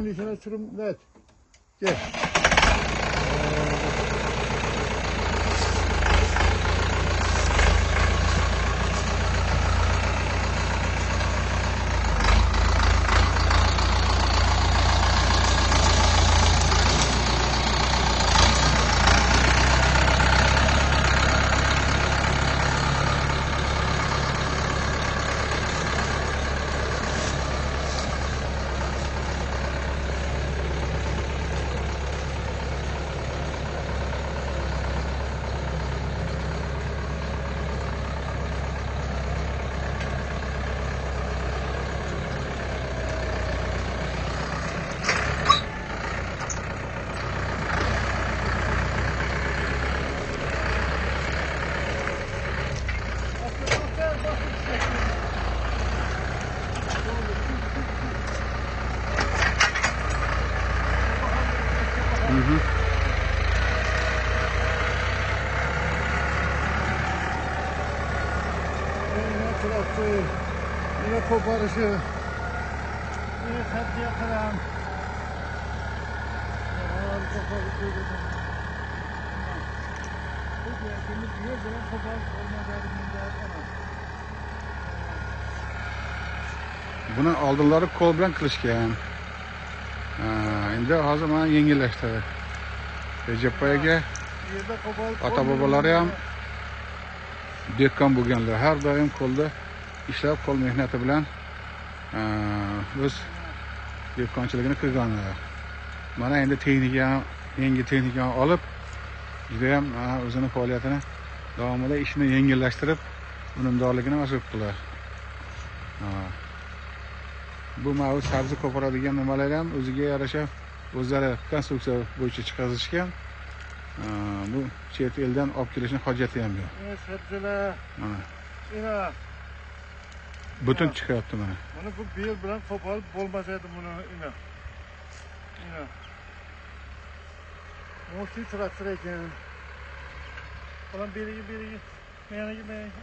İçine sürüm net. Gel. Yine koparışı, yine tepkiye kıran. Bu diyetimiz niye böyle koparıp Buni oldinlari qo'l bilan qilishgan. Endi hozir mana yengillashdi. Rejapoyaga ota bobolari ham dehqon bo'lganlar, har doim qo'lda ishlab, qo'l mehnati bilan o'z dehqonchiligini qilganlar. Mana endi texnika, yangi texnikani olib, juda ham o'zini faoliyatini davomida ishni yengillashtirib, unumdorligini oshiribdilar. Bu mavzu sabzi ko'paradigan nimalar ham o'ziga yarasha o'zlari konstruksiya bo'yicha chiqarishgan. Bu chet eldan olib kelishning hojati ham yo'q. Sabzilar. Mana. Butun chiqyapti mana. Buni bu bel bilan qo'porib bo'lmas edi buni ina. Mo'shi traktor ekan. Falan beriga, meniga.